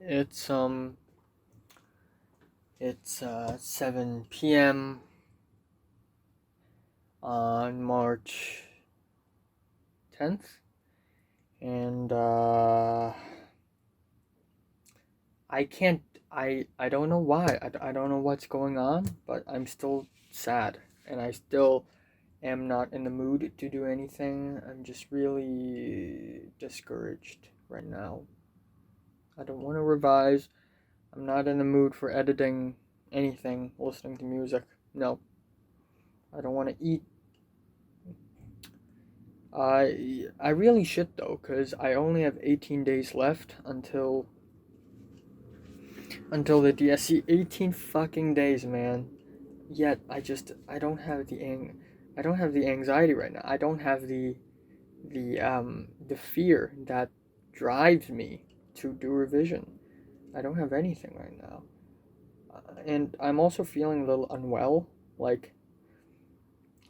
It's 7 p.m. on March 10th, and I can't. I don't know why. I don't know what's going on, but I'm still sad, and I still am not in the mood to do anything. I'm just really discouraged right now. I don't want to revise. I'm not in the mood for editing anything, listening to music. No, I don't want to eat. I really should though, cause I only have 18 days left until the DSE. 18 fucking days, man. Yet I don't have the anxiety right now. I don't have the fear that drives me to do revision. I don't have anything right now. And I'm also feeling a little unwell, like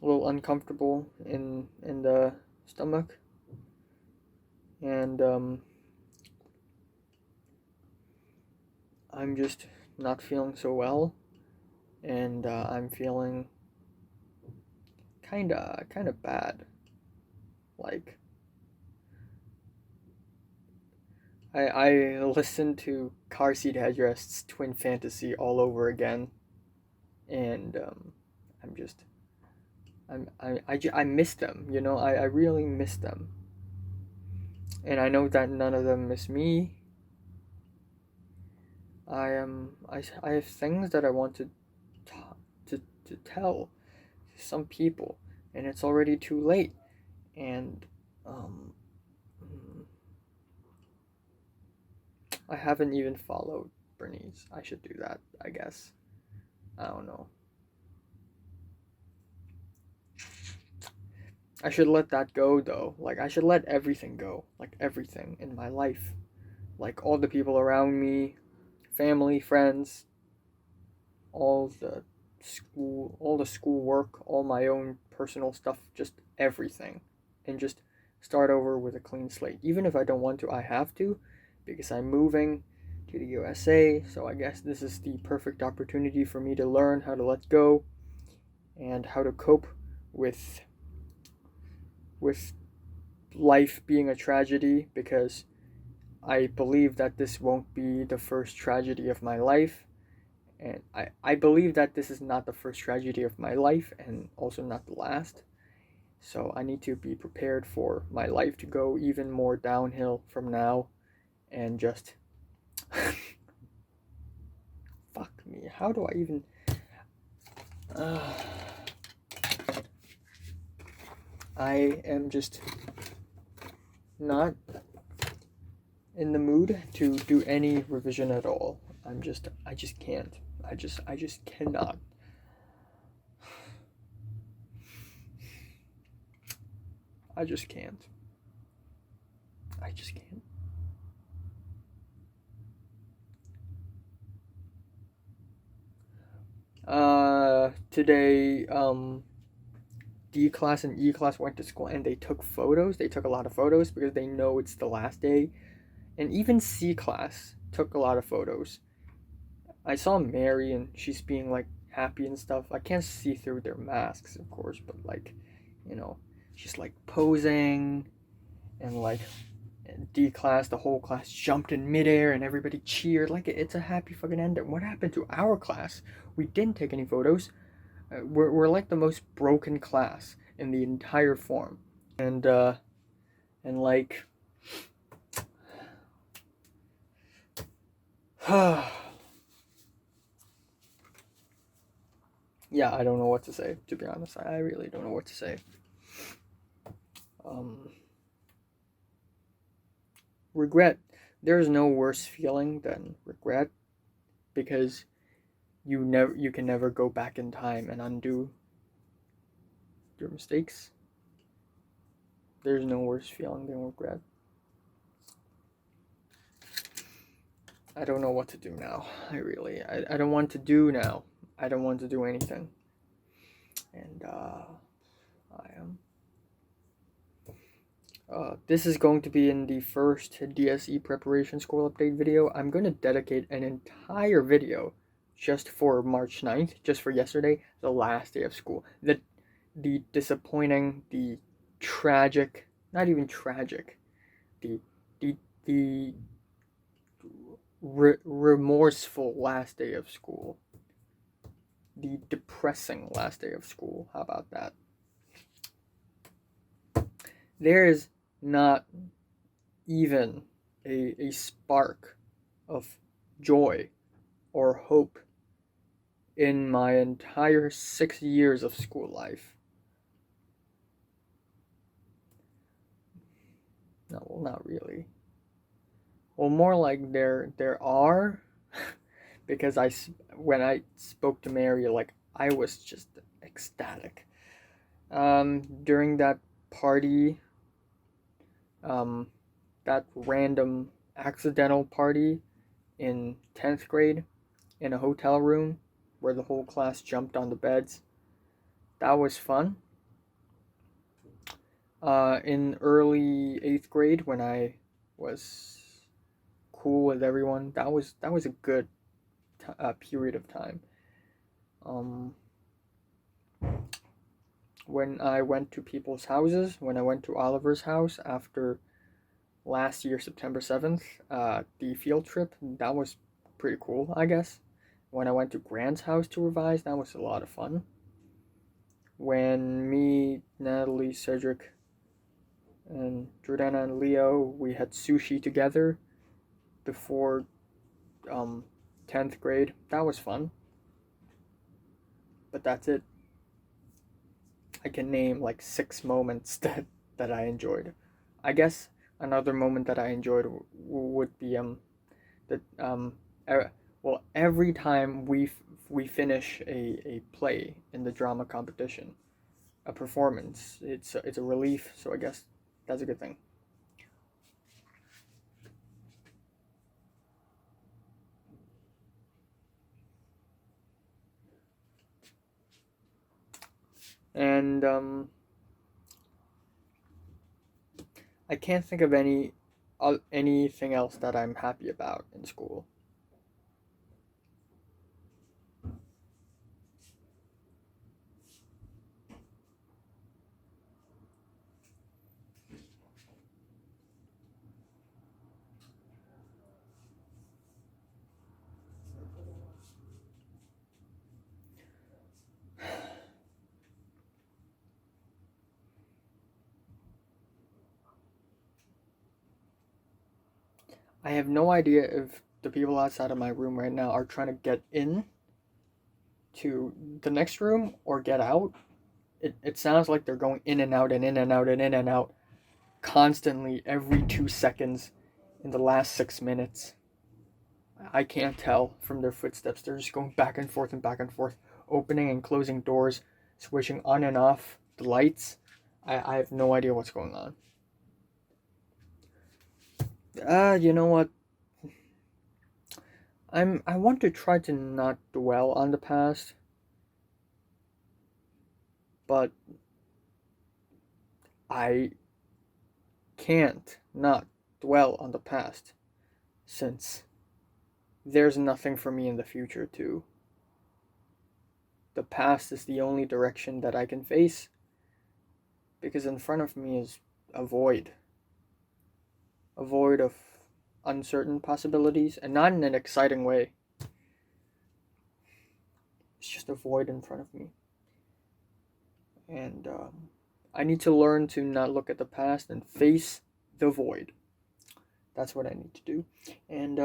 a little uncomfortable in the stomach, and I'm just not feeling so well, and I'm feeling kind of bad. Like I listened to Car Seat Headrest's Twin Fantasy all over again, and I'm just I miss them. You know, I really miss them, and I know that none of them miss me. I have things that I want to tell some people, and it's already too late. And um, I haven't even followed Bernice. I should do that, I guess. I don't know. I should let that go though. Like I should let everything go. Like everything in my life. Like all the people around me, family, friends, all the school work, all my own personal stuff, just everything. And just start over with a clean slate. Even if I don't want to, I have to because I'm moving to the USA. So I guess this is the perfect opportunity for me to learn how to let go and how to cope with with life being a tragedy, because I believe that this won't be the first tragedy of my life. And I believe that this is not the first tragedy of my life and also not the last. So I need to be prepared for my life to go even more downhill from now and just fuck me. How do I even uh, I am just not in the mood to do any revision at all. I just can't. I just cannot. I just can't. I just can't. Today, D class and E class went to school and they took photos. They took a lot of photos because they know it's the last day. And even C class took a lot of photos. I saw Mary and she's being like happy and stuff. I can't see through their masks, of course, but like, you know, she's like posing, and like D class, the whole class jumped in midair and everybody cheered like it's a happy fucking ending. What happened to our class? We didn't take any photos. We're like the most broken class in the entire form, and like, yeah, I don't know what to say. To be honest, I really don't know what to say. Um, Regret. There's no worse feeling than regret, because you can never go back in time and undo your mistakes. There's no worse feeling than regret. I don't know what to do now. I don't want to do now. I don't want to do anything. And I am This is going to be in the first DSE preparation school update video. I'm going to dedicate an entire video just for March 9th, just for yesterday, the last day of school. The disappointing, the tragic, not even tragic, the the remorseful last day of school. The depressing last day of school. How about that? There is not even a spark of joy or hope in my entire 6 years of school life. No, well, not really. Well, more like there are, because when I spoke to Mary, like, I was just ecstatic. During that party, that random accidental party in 10th grade in a hotel room where the whole class jumped on the beds. That was fun. In early 8th grade, when I was cool with everyone, that was a good period of time. When I went to people's houses, when I went to Oliver's house after last year, September 7th, the field trip, that was pretty cool, I guess. When I went to Grant's house to revise, that was a lot of fun. When me, Natalie, Cedric, and Jordana and Leo, we had sushi together before 10th grade, that was fun. But that's it. I can name like 6 moments that I enjoyed. I guess another moment that I enjoyed would be that well, every time we finish a play in the drama competition, a performance, it's a relief. So I guess that's a good thing. And I can't think of anything else that I'm happy about in school. I have no idea if the people outside of my room right now are trying to get in to the next room or get out. It sounds like they're going in and out and in and out and in and out constantly every 2 seconds in the last 6 minutes. I can't tell from their footsteps. They're just going back and forth, opening and closing doors, switching on and off the lights. I have no idea what's going on. You know what? I want to try to not dwell on the past, but I can't not dwell on the past, since there's nothing for me in the future too. The past is the only direction that I can face, because in front of me is a void of uncertain possibilities, and not in an exciting way. It's just a void in front of me. And I need to learn to not look at the past and face the void. That's what I need to do. And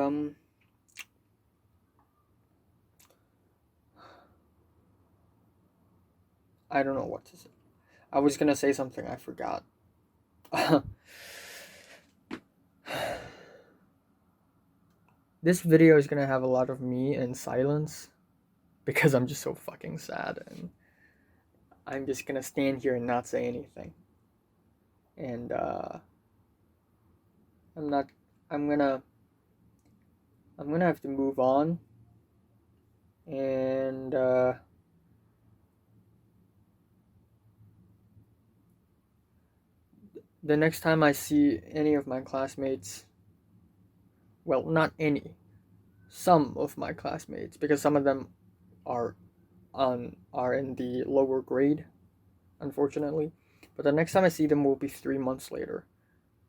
I don't know what to say. I was gonna say something, I forgot. This video is gonna have a lot of me in silence because I'm just so fucking sad, and I'm just gonna stand here and not say anything. And I'm gonna have to move on. And the next time I see any of my classmates, well, not any, some of my classmates, because some of them are are in the lower grade, unfortunately. But the next time I see them will be 3 months later.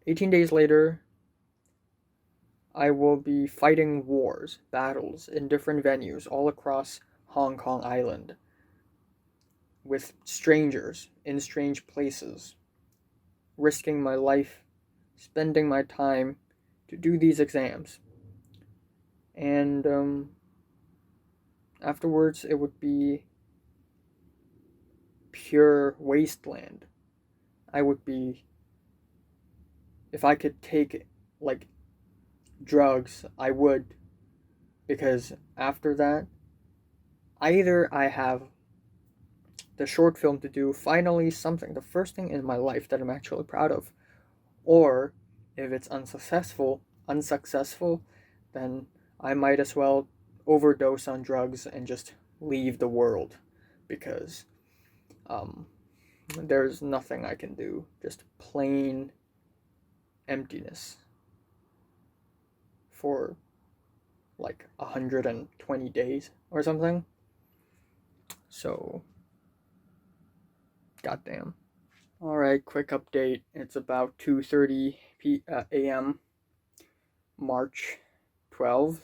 18 days later, I will be fighting wars, battles in different venues all across Hong Kong Island with strangers in strange places, risking my life, spending my time to do these exams. And afterwards, it would be pure wasteland. I would be, if I could take like drugs, I would, because after that, either I have the short film to do, finally something, the first thing in my life that I'm actually proud of, or if it's unsuccessful, then I might as well overdose on drugs and just leave the world, because um, there's nothing I can do, just plain emptiness for like 120 days or something. So, goddamn. All right, quick update. It's about 2:30 a.m. March 12th,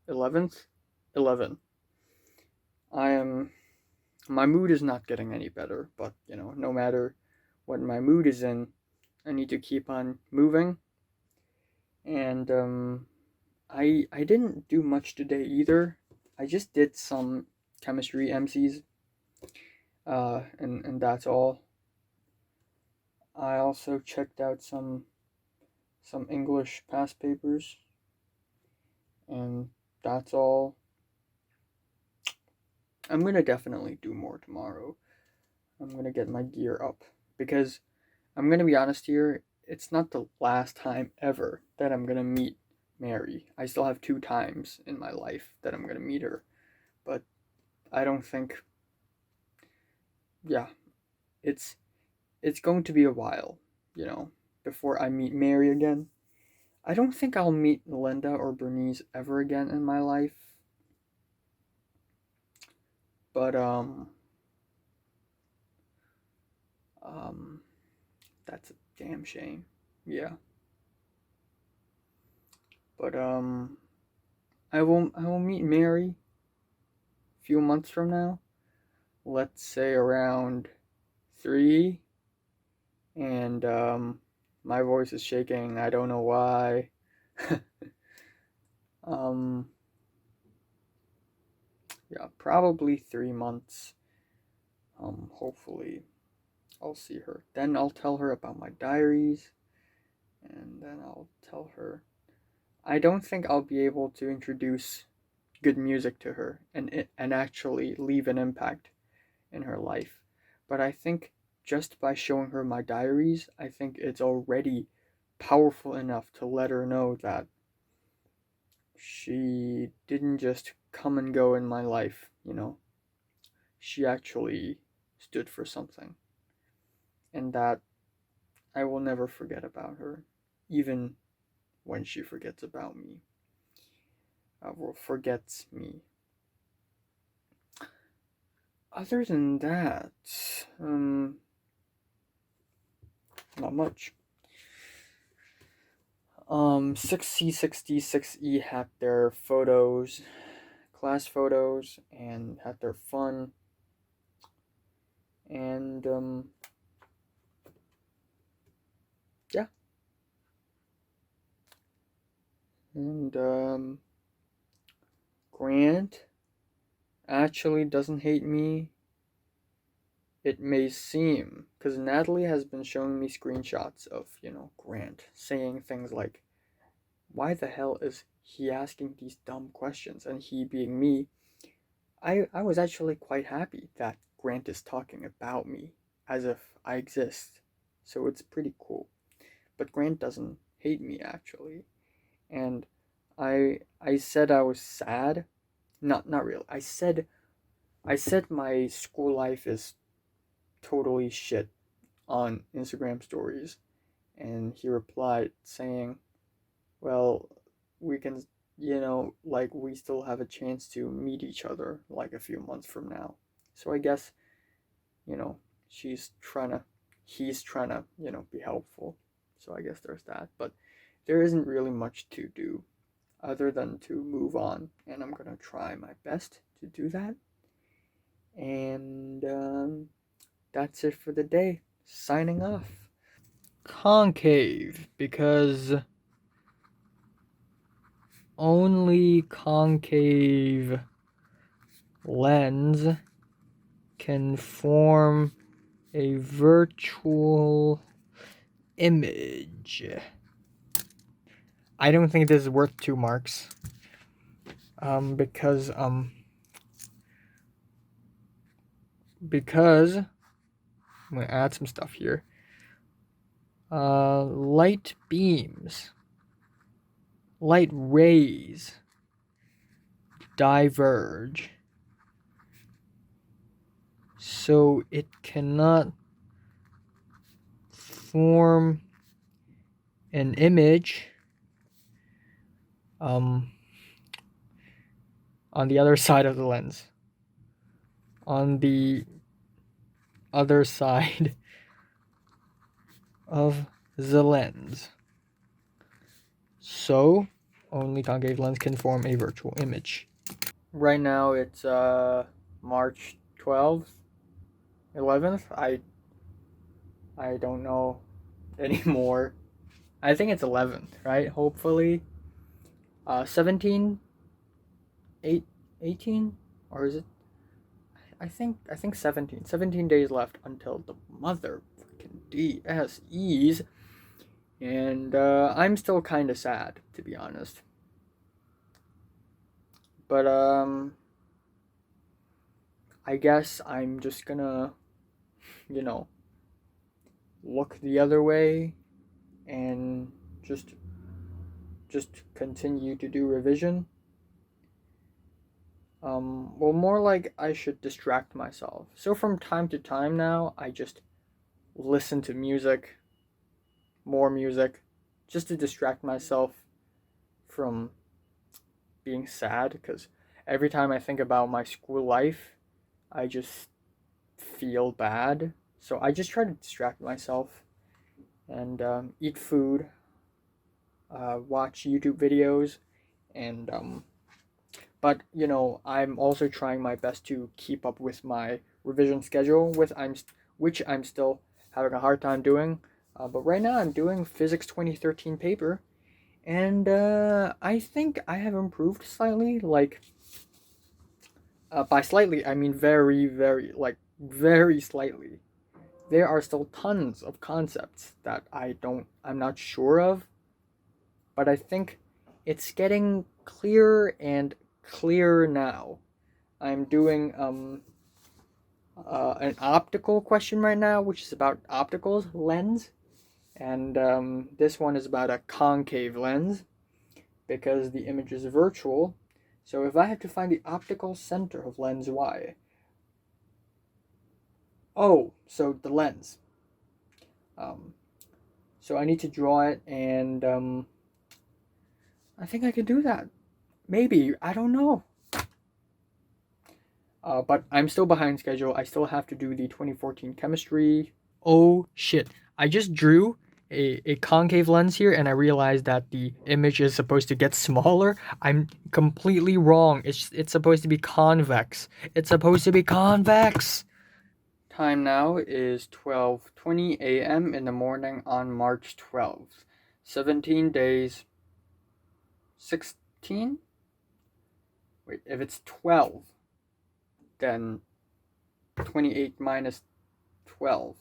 11th, 11. I am my mood is not getting any better, but no matter what my mood is in, I need to keep on moving. And I didn't do much today either. I just did some chemistry MCs, and that's all. I also checked out some English past papers, and that's all. I'm gonna definitely do more tomorrow. I'm gonna get my gear up, because I'm gonna be honest here, it's not the last time ever that I'm gonna meet Mary. I still have 2 times in my life that I'm gonna meet her, but I don't think, yeah, it's it's going to be a while, before I meet Mary again. I don't think I'll meet Linda or Bernice ever again in my life, but um that's a damn shame. Yeah. But I will meet Mary a few months from now. Let's say around 3, and my voice is shaking. I don't know why. um yeah, probably 3 months. Hopefully I'll see her. Then I'll tell her about my diaries, and then I'll tell her. I don't think I'll be able to introduce good music to her and actually leave an impact in her life. But I think just by showing her my diaries, I think it's already powerful enough to let her know that she didn't just come and go in my life. She actually stood for something. And that I will never forget about her, even when she forgets about me. Or forgets me. Other than that, not much. 6C, 6D, 6E had their photos, class photos, and had their fun. And, yeah. And, Grant actually doesn't hate me. It may seem, because Natalie has been showing me screenshots of, Grant saying things like, why the hell is he asking these dumb questions? And he being me, I was actually quite happy that Grant is talking about me as if I exist. So it's pretty cool. But Grant doesn't hate me actually. And I said I was sad. Not really. I said my school life is totally shit on Instagram stories. And he replied saying, well, we can, like, we still have a chance to meet each other like a few months from now. So I guess, you know, she's trying to, he's trying to, be helpful. So I guess there's that. But there isn't really much to do other than to move on. And I'm going to try my best to do that. And that's it for the day. Signing off. Concave, because only concave lens can form a virtual image. I don't think this is worth 2 marks. Because I'm gonna add some stuff here. Light beams, light rays diverge, so it cannot form an image on the other side of the lens. On the other side of the lens. So, only concave lens can form a virtual image. Right now it's March 12th, 11th. I don't know anymore. I think it's 11th, right? Hopefully. 17, 18, or is it? I think 17. 17 days left until the mother freaking DSEs. And I'm still kind of sad, to be honest. But I guess I'm just gonna, look the other way and just continue to do revision. Well, more like I should distract myself. So from time to time now, I just listen to music, more music, just to distract myself from being sad, because every time I think about my school life, I just feel bad. So I just try to distract myself and eat food, watch YouTube videos, and but I'm also trying my best to keep up with my revision schedule, which I'm still having a hard time doing. But right now I'm doing Physics 2013 paper, and I think I have improved slightly. Like, by slightly, I mean very, very, like, very slightly. There are still tons of concepts that I'm not sure of, but I think it's getting clearer and clearer now. I'm doing an optical question right now, which is about optical lens, and this one is about a concave lens because the image is virtual. So if I have to find the optical center of lens Y, so the lens. So I need to draw it, and I think I could do that. Maybe, I don't know. But I'm still behind schedule. I still have to do the 2014 chemistry. Oh shit! I just drew a concave lens here, and I realized that the image is supposed to get smaller. I'm completely wrong. It's supposed to be convex. It's supposed to be convex. Time now is 12:20 a.m. in the morning on March 12th. 17 days. 16? Wait, if it's 12, then 28 minus 12.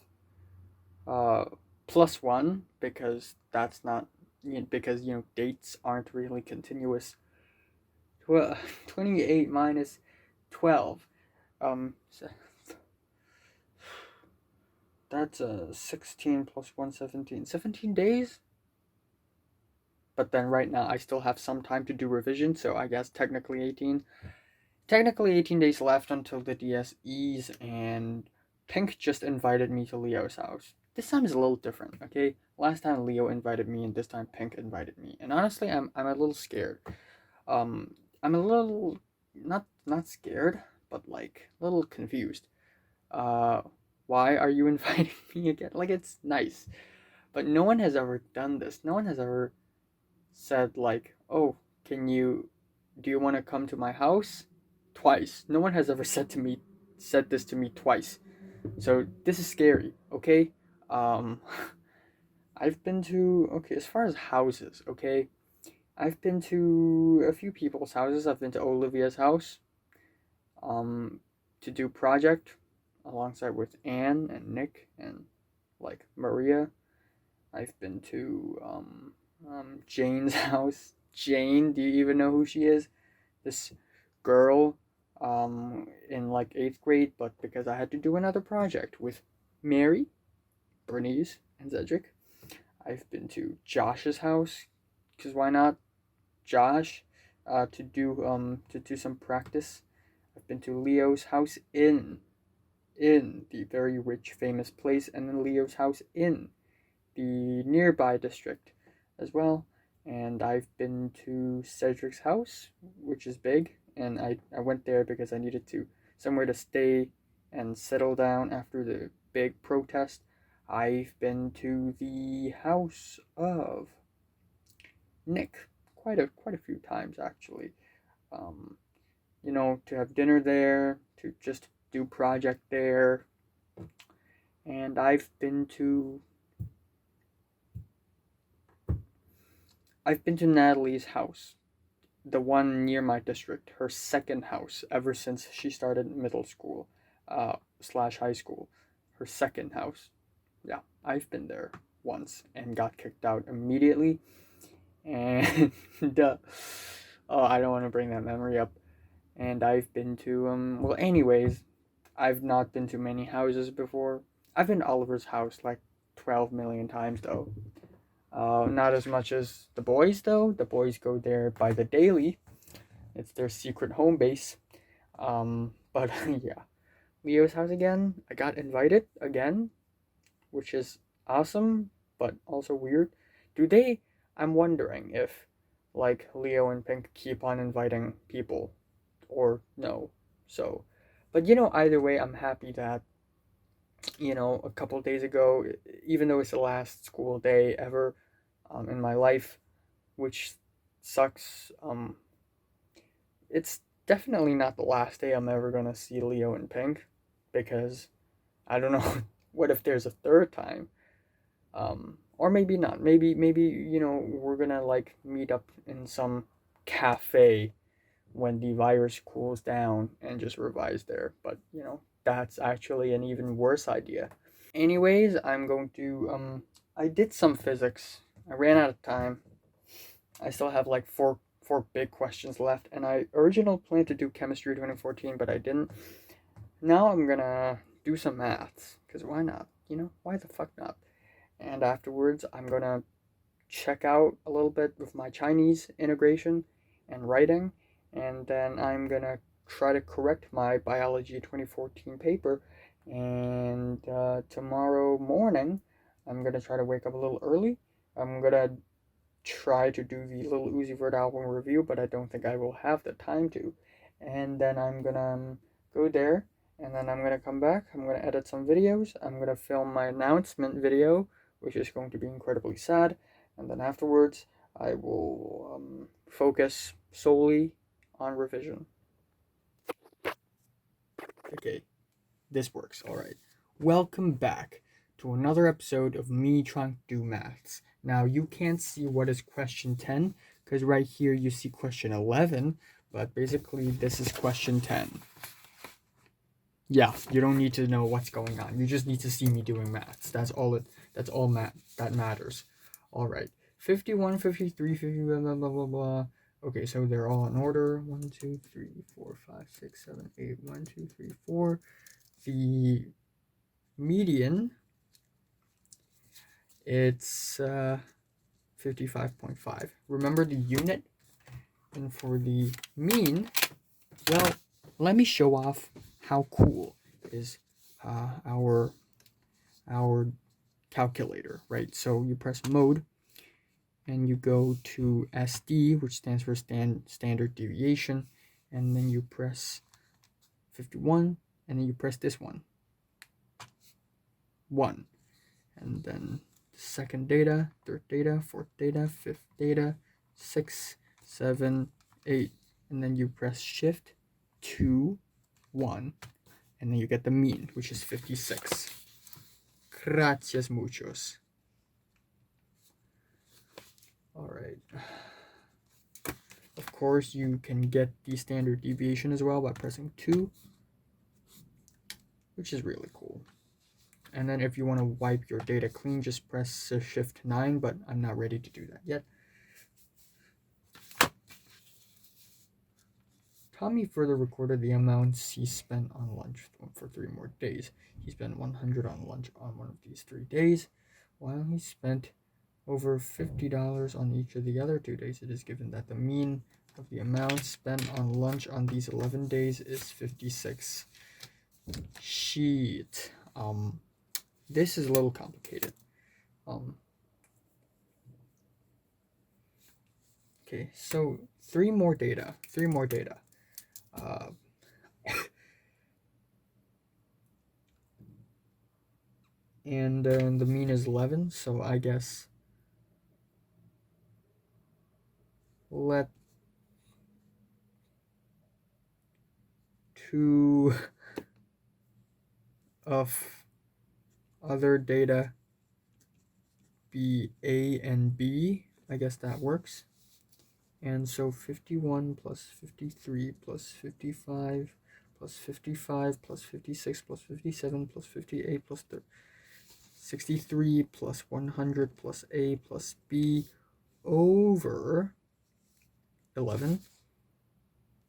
Plus 1, because that's not, because, dates aren't really continuous. 28 minus 12. So that's 16 plus 1, 17. 17 days? But then right now I still have some time to do revision, so I guess technically 18. Technically 18 days left until the DSEs, and Pink just invited me to Leo's house. this time is a little different, okay? Last time Leo invited me, and this time Pink invited me. And honestly, I'm a little scared. I'm a little not scared, but like a little confused. Uh, why are you inviting me again? Like, it's nice, but no one has ever done this. No one has ever said like, "Oh, can you do you want to come to my house?" Twice. No one has ever said this to me twice. So this is scary, okay? Um I've been to, okay, as far as houses, okay? I've been to a few people's houses. I've been to Olivia's house um to do project alongside with Anne and Nick and like Maria. I've been to Jane's house. Jane, do you even know who she is? This girl in like 8th grade, but because I had to do another project with Mary, Bernice, and Cedric. I've been to Josh's house, because why not? Josh, to do some practice. I've been to Leo's house in the very rich famous place, and then Leo's house in the nearby district as well. And I've been to Cedric's house, which is big, and I went there because I needed to somewhere to stay and settle down after the big protest. I've been to the house of Nick quite a few times actually. Um, to have dinner there, to just do project there, and I've been to Natalie's house, the one near my district, her second house ever since she started middle school, slash high school, her second house. Yeah, I've been there once and got kicked out immediately. And oh, I don't want to bring that memory up. And I've been to well, anyways, I've not been to many houses before. I've been to Oliver's house like 12 million times though. Not as much as the boys though. The boys go there by the daily. It's their secret home base. But yeah, Leo's house again. I got invited again, which is awesome, but also weird. Do they? I'm wondering if like Leo and Pink keep on inviting people, or no. So, but either way, I'm happy that a couple days ago, even though it's the last school day ever in my life, which sucks. It's definitely not the last day I'm ever gonna see Leo and Pink, because I don't know. What if there's a third time? Or maybe not. Maybe we're gonna like meet up in some cafe when the virus cools down and just revise there. But that's actually an even worse idea. Anyways, I'm going to I did some physics. I ran out of time. I still have like four big questions left, and I originally planned to do chemistry 2014, but I didn't. Now I'm gonna do some maths, because why not? Why the fuck not? And afterwards, I'm gonna check out a little bit with my Chinese integration and writing, and then I'm gonna try to correct my biology 2014 paper. And tomorrow morning, I'm gonna try to wake up a little early. I'm gonna try to do the Little Uzi Vert album review, but I don't think I will have the time to. And then I'm gonna go there, and then I'm gonna come back. I'm gonna edit some videos. I'm gonna film my announcement video, which is going to be incredibly sad. And then afterwards, I will focus solely on revision. Okay, this works. All right. Welcome back to another episode of me trying to do maths. Now, you can't see what is question 10, because right here you see question 11, but basically this is question 10. Yeah, you don't need to know what's going on. You just need to see me doing maths. That's all that matters. All right. 51, 53, 50, blah, blah, blah, blah, blah. Okay, so they're all in order. 1, 2, 3, 4, 5, 6, 7, 8. 1, 2, 3, 4. The median, it's 55.5. Remember the unit? And for the mean, well, let me show off how cool is our calculator, right? So you press mode and you go to SD, which stands for standard deviation, and then you press 51, and then you press this one, 1, and then second data, third data, fourth data, fifth data, 6, 7, 8, and then you press shift 2, 1, and then you get the mean, which is 56. Gracias muchos. All right. Of course, you can get the standard deviation as well by pressing 2, which is really cool. And then if you want to wipe your data clean, just press shift 9, but I'm not ready to do that yet. Tommy further recorded the amounts he spent on lunch for 3 more days. He spent 100 on lunch on one of these 3 days, while he spent over $50 on each of the other 2 days. It is given that the mean of the amount spent on lunch on these 11 days is 56. Shit. This is a little complicated. Okay, so 3 more data. And the mean is 11, so I guess let 2 of other data be A and B. I guess that works. And so 51 plus 53 plus 55 plus 55 plus 56 plus 57 plus 58 plus 63 plus 100 plus A plus B over 11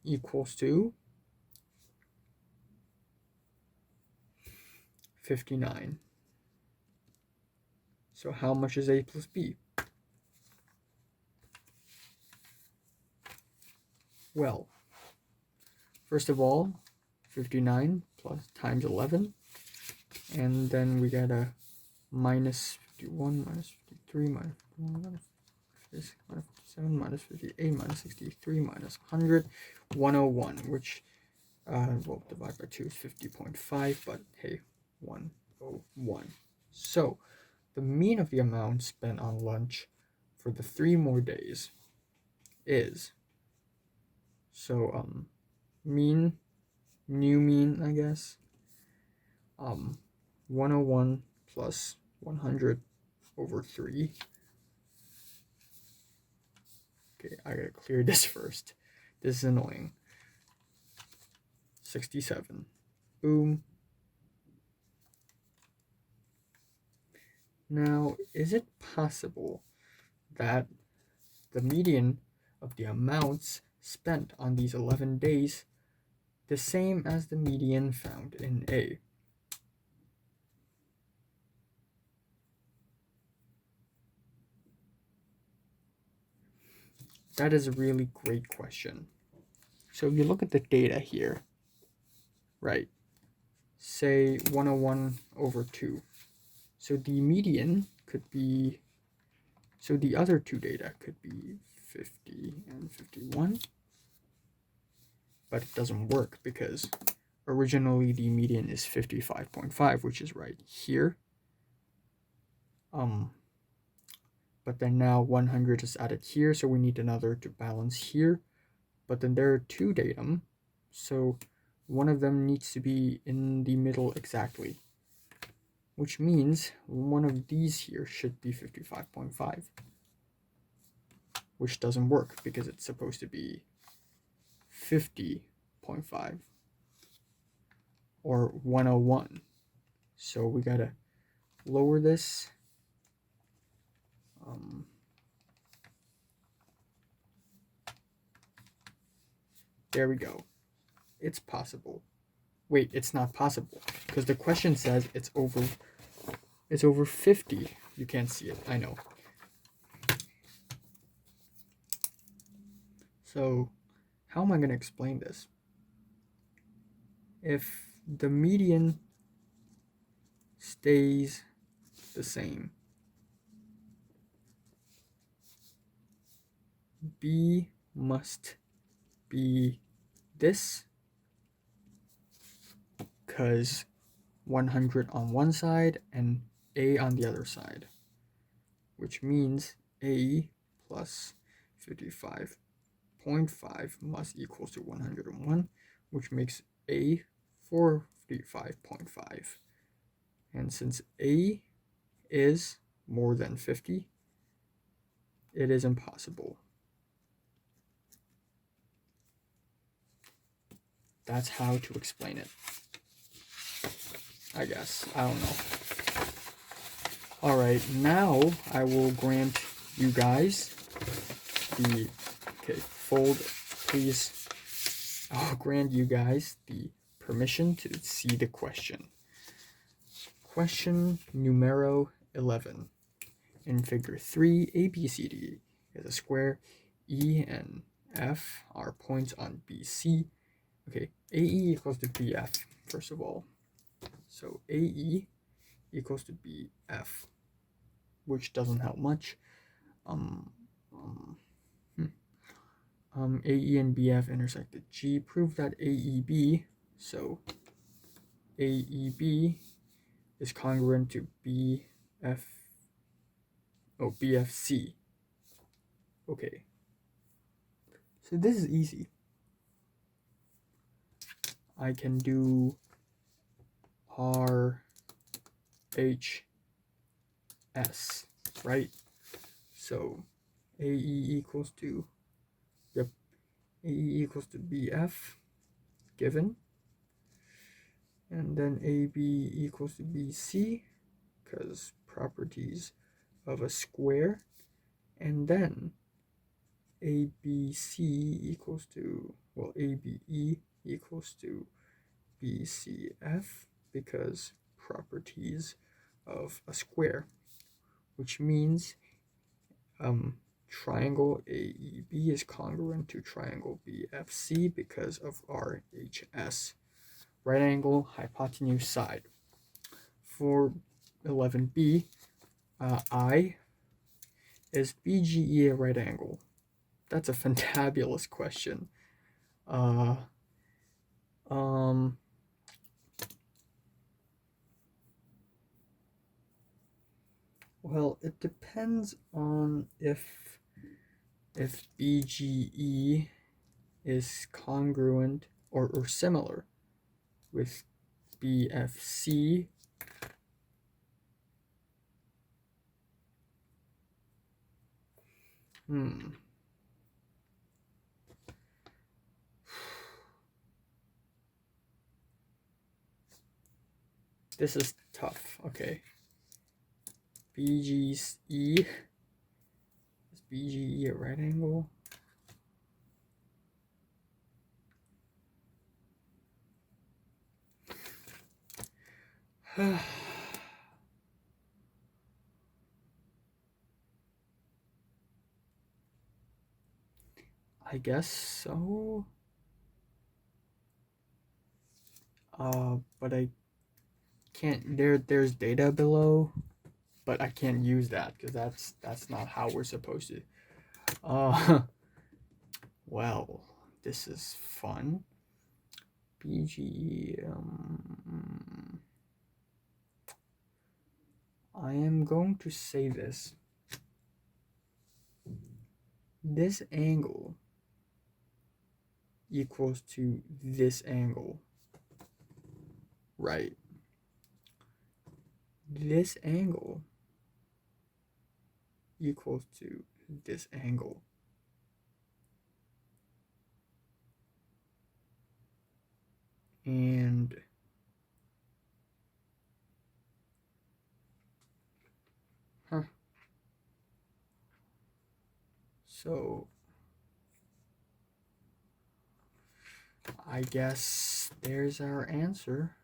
equals to 59. So how much is A plus B? Well, first of all, 59 plus times 11, and then we get a minus 51, minus 53, minus 51, minus 56, minus 57, minus 58, minus 63, minus 100, 101, which, well, divide by 2 is 50.5, but hey, 101. So, the mean of the amount spent on lunch for the 3 more days is, so, mean, new mean, I guess, 101 plus 100 over 3. Okay, I gotta clear this first. This is annoying. 67. Boom. Now, is it possible that the median of the amounts spent on these 11 days the same as the median found in A? That is a really great question. So if you look at the data here, right, say 101 over 2. So the median could be, so the other 2 data could be 50 and 51, but it doesn't work because originally the median is 55.5, which is right here. But then now 100 is added here, so we need another to balance here. But then there are 2 datum, so one of them needs to be in the middle exactly, which means one of these here should be 55.5, which doesn't work because it's supposed to be 50.5 or 101. So we gotta lower this. There we go. It's possible. Wait, it's not possible because the question says it's over 50. You can't see it, I know. So how am I going to explain this? If the median stays the same. B must be this, because 100 on one side and A on the other side, which means A plus 55.5 must equals to 101, which makes A 45.5. And since A is more than 50, it is impossible. That's how to explain it, I guess. I don't know. Alright, now I will grant you guys the, fold, please. I'll grant you guys the permission to see the question. Question numero 11. In figure 3, ABCD is a square. E and F are points on BC. Okay, AE equals to BF, first of all. So AE equals to BF, which doesn't help much. AE and BF intersect at G. Prove that AEB, so AEB is congruent to BFC. Okay. So this is easy. I can do RHS, right? So AE equals to, AE equals to BF, given. And then AB equals to BC, because properties of a square. And then ABC equals to, ABE equals to BCF, because properties of a square, which means triangle AEB is congruent to triangle BFC because of RHS, right angle hypotenuse side. For 11b, I is BGE a right angle? That's a fantabulous question. Well, it depends on if BGE is congruent or similar with BFC. This is tough. Okay. BGE, is BGE a right angle? I guess so. But I can't. There's data below, but I can't use that because that's not how we're supposed to. Well, this is fun. BG. I am going to say this. This angle equals to this angle, right? This angle equals to this angle. And so I guess there's our answer.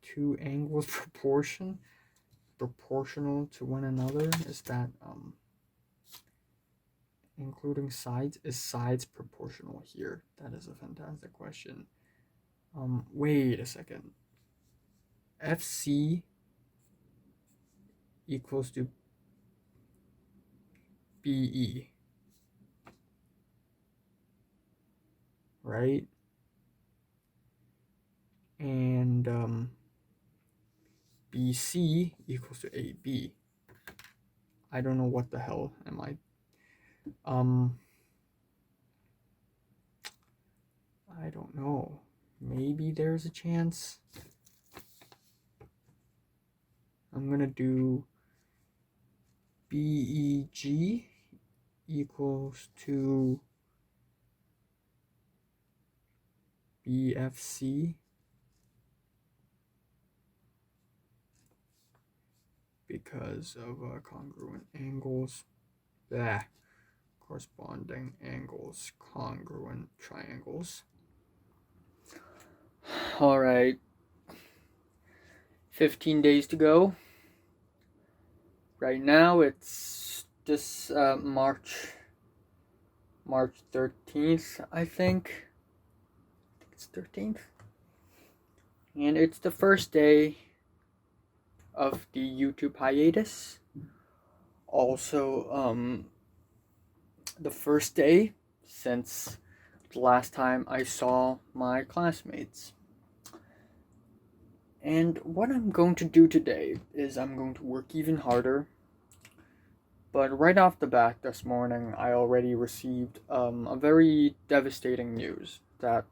Two angles proportional to one another. Is that including sides? Is sides proportional here? That is a fantastic question. Wait a second. FC equals to BE, right? And BC equals to AB. I don't know what the hell am I. I don't know. Maybe there's a chance. I'm gonna do BEG equals to BFC because of congruent angles. Blah. Corresponding angles, congruent triangles. All right. 15 days to go. Right now it's this March 13th, I think. It's 13th. And it's the first day of the YouTube hiatus. Also, the first day since the last time I saw my classmates. And what I'm going to do today is I'm going to work even harder. But right off the bat this morning, I already received a very devastating news that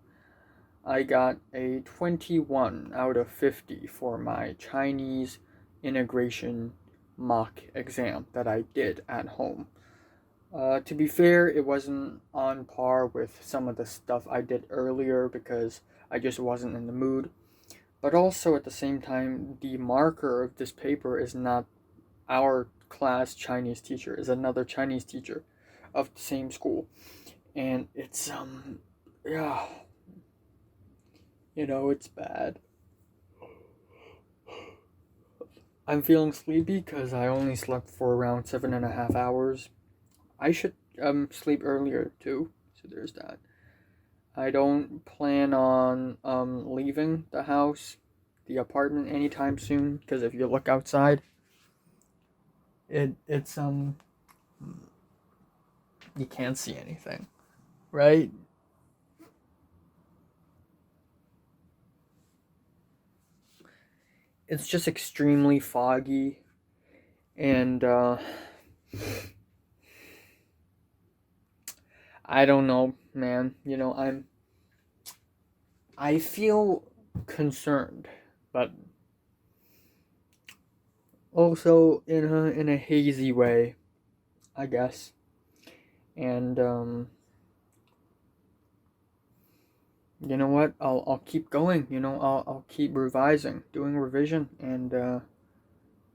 I got a 21 out of 50 for my Chinese integration mock exam that I did at home. To be fair, it wasn't on par with some of the stuff I did earlier because I just wasn't in the mood. But also at the same time, the marker of this paper is not our class Chinese teacher, is another Chinese teacher of the same school. And it's, yeah, it's bad. I'm feeling sleepy because I only slept for around 7.5 hours. I should sleep earlier too, so there's that. I don't plan on leaving the house, the apartment anytime soon, because if you look outside, it's you can't see anything, right? It's just extremely foggy, and I don't know, man. I feel concerned, but also in a hazy way, I guess. And you know what? I'll keep going. I'll keep revising, doing revision, and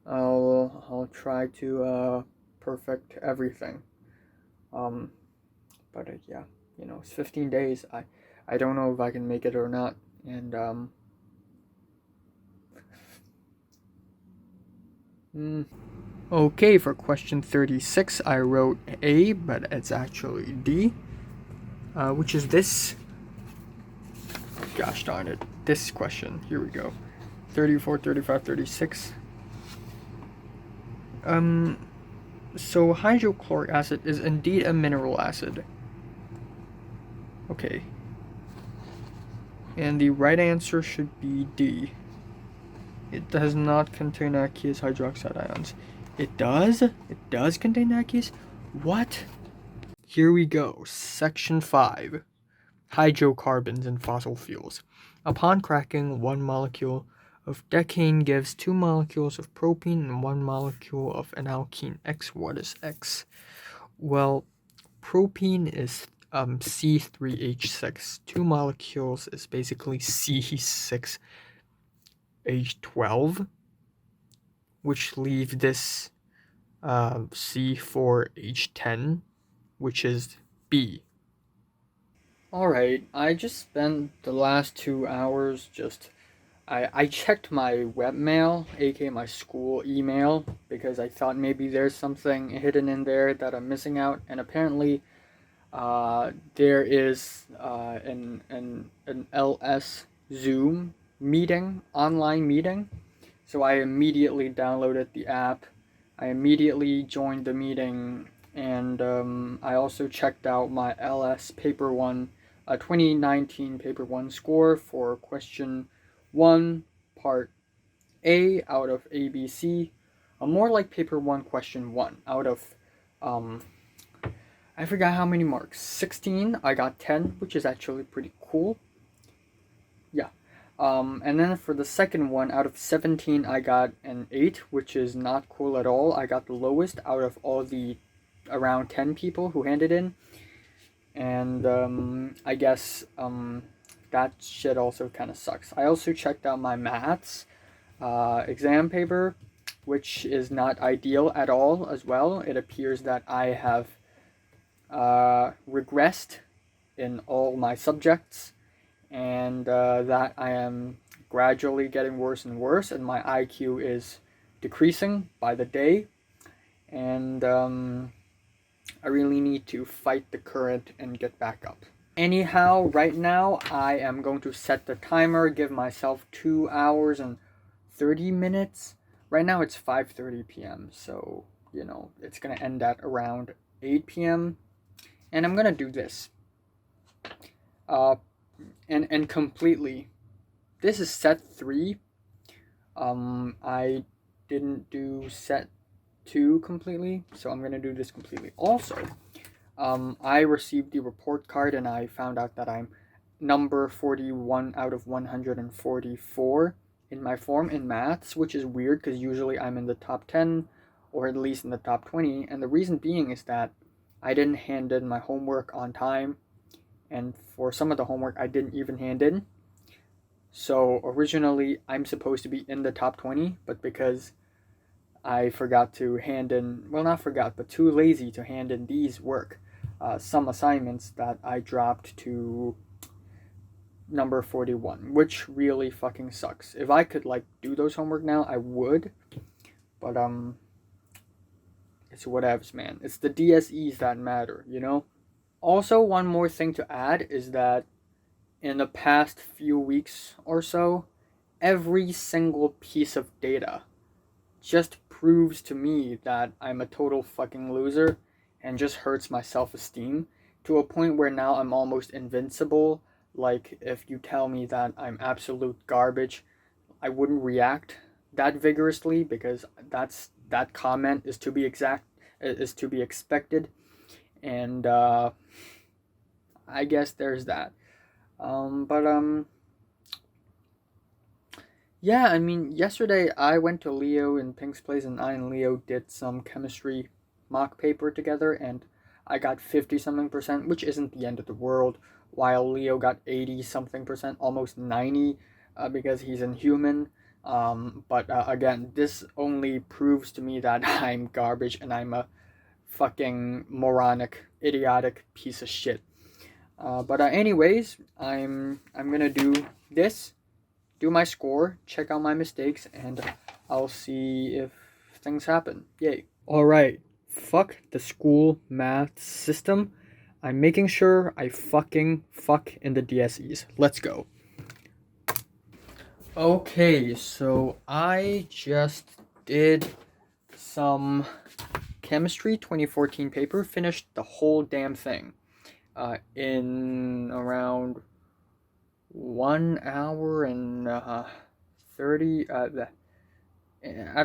I'll try to perfect everything. But yeah, it's 15 days. I don't know if I can make it or not, and Okay, for question 36, I wrote A, but it's actually D, which is this. Gosh darn it. This question. Here we go. 34, 35, 36. So hydrochloric acid is indeed a mineral acid. Okay. And the right answer should be D. It does not contain aqueous hydroxide ions. It does? It does contain aqueous? What? Here we go. Section 5. Hydrocarbons in fossil fuels. Upon cracking, one molecule of decane gives 2 molecules of propene and 1 molecule of an alkene. X. What is X? Well, propene is C3H6. 2 molecules is basically C6H12, which leave this C4H10, which is B. Alright, I just spent the last 2 hours I checked my webmail, aka my school email, because I thought maybe there's something hidden in there that I'm missing out, and apparently there is an LS Zoom meeting, online meeting. So I immediately downloaded the app I immediately joined the meeting, and I also checked out my LS Paper 1, 2019 Paper 1 score for question 1, part A out of ABC. More like Paper 1, question 1 out of, I forgot how many marks. 16, I got 10, which is actually pretty cool. Yeah. And then for the second one, out of 17, I got an 8, which is not cool at all. I got the lowest out of all the around 10 people who handed in. And I guess that shit also kind of sucks. I also checked out my maths exam paper, which is not ideal at all as well. It appears that I have regressed in all my subjects, and that I am gradually getting worse and worse, and my IQ is decreasing by the day, and I really need to fight the current and get back up. Anyhow, right now I am going to set the timer, give myself 2 hours and 30 minutes. Right now it's 5:30 p.m., so you know it's gonna end at around 8 p.m. and I'm gonna do this. And completely. This is set 3. I didn't do set 2 completely, so I'm gonna do this completely. Also, I received the report card and I found out that I'm number 41 out of 144 in my form in maths, which is weird because usually I'm in the top 10 or at least in the top 20, and the reason being is that I didn't hand in my homework on time, and for some of the homework I didn't even hand in. So originally I'm supposed to be in the top 20, but because I forgot to hand in, well, not forgot, but too lazy to hand in these work, some assignments, that I dropped to number 41, which really fucking sucks. If I could like do those homework now, I would, but it's whatevs, man. It's the DSEs that matter, you know? Also, one more thing to add is that in the past few weeks or so, every single piece of data just proves to me that I'm a total fucking loser and just hurts my self-esteem to a point where now I'm almost invincible. Like, if you tell me that I'm absolute garbage, I wouldn't react that vigorously because that comment is to be expected, and I guess there's that. Yeah, I mean, yesterday I went to Leo in Pink's place, and I and Leo did some chemistry mock paper together, and I got 50 something percent, which isn't the end of the world, while Leo got 80 something percent, almost 90, because he's inhuman. But again, this only proves to me that I'm garbage and I'm a fucking moronic, idiotic piece of shit. But anyways, I'm gonna do this, do my score, check out my mistakes, and I'll see if things happen. Yay. Alright, fuck the school math system. I'm making sure I fucking fuck in the DSEs. Let's go. Okay, so I just did some chemistry 2014 paper, finished the whole damn thing in around 1 hour and 30, at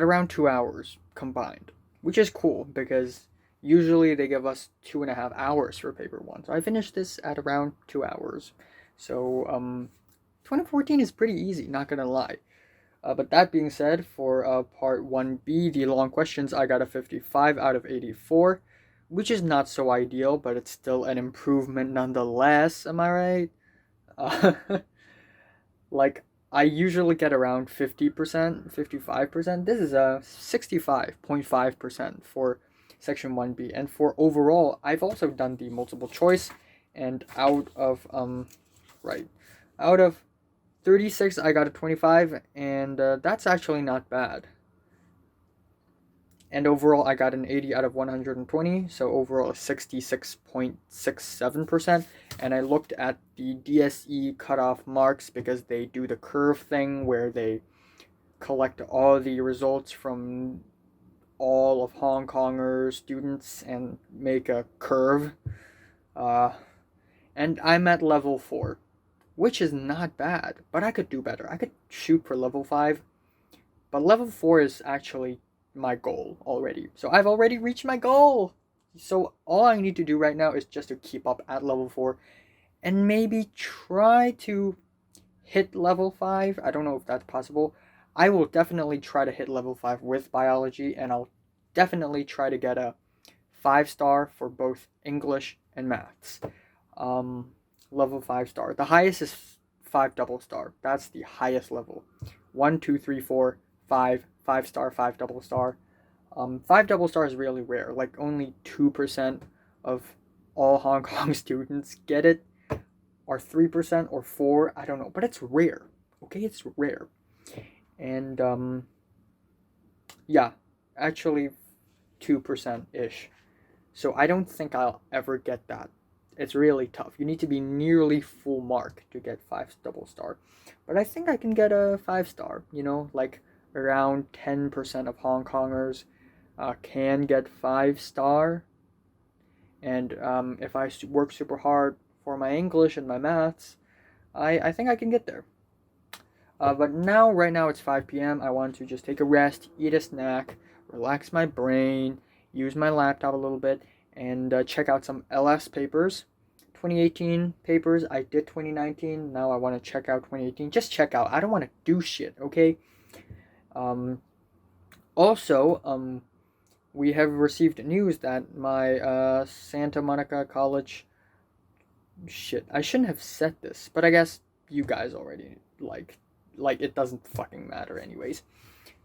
around 2 hours combined, which is cool because usually they give us 2.5 hours for paper 1. So I finished this at around 2 hours. So 2014 is pretty easy, not gonna lie. But that being said, for part 1B, the long questions, I got a 55 out of 84, which is not so ideal, but it's still an improvement nonetheless, am I right? Like, I usually get around 50%, 55%. This is a 65.5% for section 1B. And for overall, I've also done the multiple choice, and out of 36, I got a 25, and that's actually not bad. And overall, I got an 80 out of 120, so overall 66.67%. And I looked at the DSE cutoff marks because they do the curve thing where they collect all the results from all of Hong Kongers students and make a curve. Uh, and I'm at level 4, which is not bad, but I could do better. I could shoot for level 5, but level 4 is actually my goal already. So I've already reached my goal. So all I need to do right now is just to keep up at level 4 and maybe try to hit level 5. I don't know if that's possible. I will definitely try to hit level 5 with biology, and I'll definitely try to get a 5-star for both English and maths. Um, Level 5-star. The highest is 5 double star. That's the highest level. 1, 2, 3, 4, 5, 5-star, 5 double star. 5 double star is really rare. Like only 2% of all Hong Kong students get it, or 3% or 4. I don't know, but it's rare. Okay, it's rare. And yeah, actually 2% ish. So I don't think I'll ever get that. It's really tough. You need to be nearly full mark to get 5 double star. But I think I can get a 5-star, like around 10% of Hong Kongers can get 5-star. And if I work super hard for my English and my maths, I think I can get there. But right now it's 5 p.m. I want to just take a rest, eat a snack, relax my brain, use my laptop a little bit, and check out some LS papers. 2018 papers. I did 2019. Now I want to check out 2018. Just check out. I don't want to do shit, okay? Also, we have received news that my Santa Monica College... Shit, I shouldn't have said this, but I guess you guys already, like it doesn't fucking matter anyways.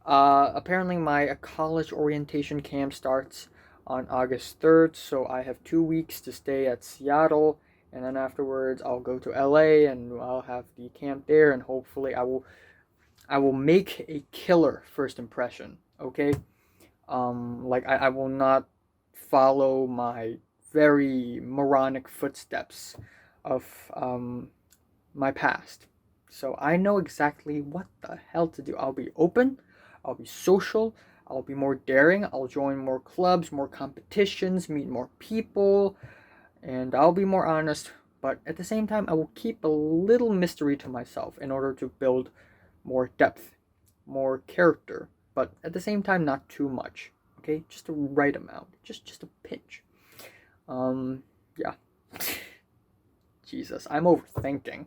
Apparently my college orientation camp starts on August 3rd, so I have 2 weeks to stay at Seattle, and then afterwards I'll go to LA and I'll have the camp there, and hopefully I will make a killer first impression, okay? I will not follow my very moronic footsteps of my past. So I know exactly what the hell to do. I'll be open, I'll be social, I'll be more daring, I'll join more clubs, more competitions, meet more people, and I'll be more honest, but at the same time I will keep a little mystery to myself in order to build more depth, more character, but at the same time not too much, okay? Just the right amount, just a pinch. Yeah. Jesus, I'm overthinking,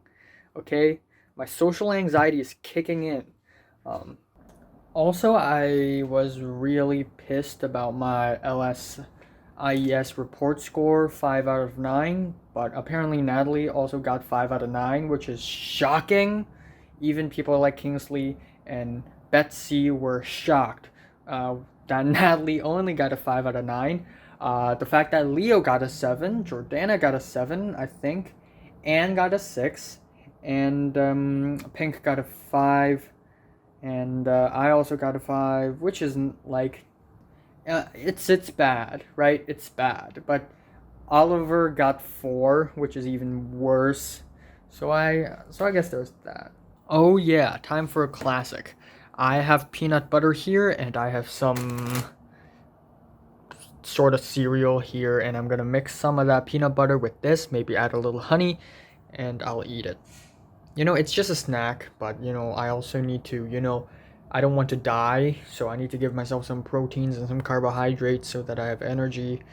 okay? My social anxiety is kicking in. Also, I was really pissed about my LSIES report score, 5 out of 9, but apparently Natalie also got 5 out of 9, which is shocking. Even people like Kingsley and Betsy were shocked that Natalie only got a 5 out of 9. The fact that Leo got a 7, Jordana got a 7, I think, Anne got a 6, and Pink got a 5, and I also got a 5, which isn't like, it's bad, right? It's bad, but Oliver got 4, which is even worse. So I guess there's that. Oh yeah, time for a classic. I have peanut butter here, and I have some sort of cereal here, and I'm gonna mix some of that peanut butter with this, maybe add a little honey, and I'll eat it. It's just a snack, but I also need to, I don't want to die, so I need to give myself some proteins and some carbohydrates so that I have energy.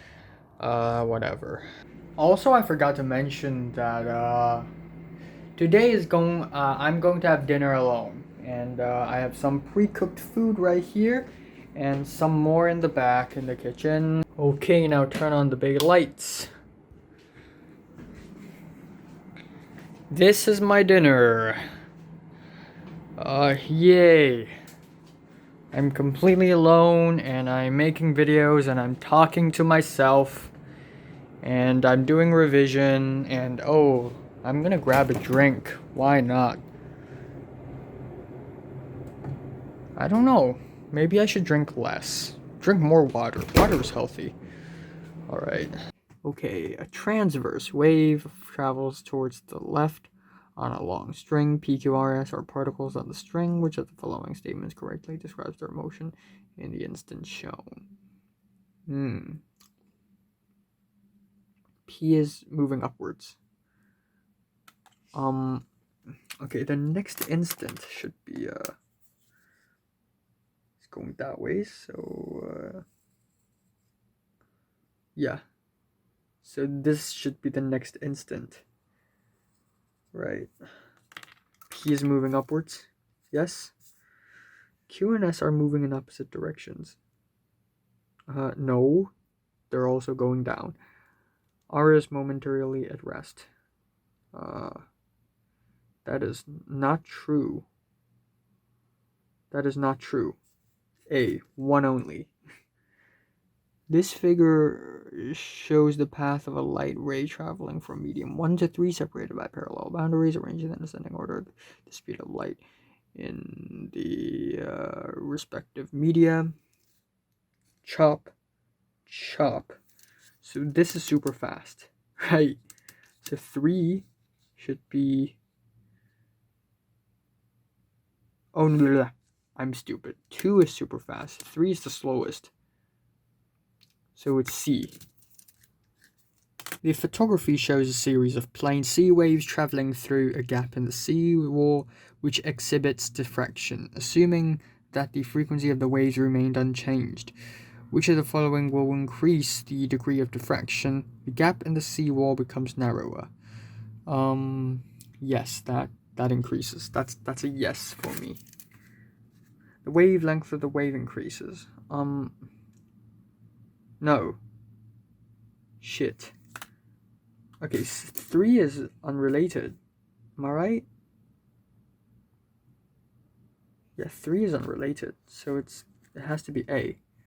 Whatever. Also, I forgot to mention that today I'm going to have dinner alone, and I have some pre-cooked food right here and some more in the back in the kitchen. Okay, now turn on the big lights. This is my dinner. Yay. I'm completely alone, and I'm making videos, and I'm talking to myself, and I'm doing revision, and oh, I'm gonna grab a drink. Why not? I don't know. Maybe I should drink less. Drink more water. Water is healthy. Alright. Okay, a transverse wave travels towards the left on a long string. PQRS are particles on the string. Which of the following statements correctly describes their motion in the instant shown. P is moving upwards. Okay, the next instant should be it's going that way, so yeah. So this should be the next instant. Right. P is moving upwards. Yes. Q and S are moving in opposite directions. No. They're also going down. R is momentarily at rest. That is not true. That is not true. A, one only. This figure shows the path of a light ray traveling from medium 1 to 3 separated by parallel boundaries arranged in ascending order, the speed of light in the respective media. Chop. So this is super fast, right? So 3 should be... Oh, no, I'm stupid. 2 is super fast. 3 is the slowest. So it's C. The photography shows a series of plane sea waves traveling through a gap in the sea wall, which exhibits diffraction, assuming that the frequency of the waves remained unchanged. Which of the following will increase the degree of diffraction? The gap in the sea wall becomes narrower. Yes, that increases. That's a yes for me. The wavelength of the wave increases. No. Shit. Okay, 3 is unrelated. Am I right? Yeah, 3 is unrelated, so it has to be A.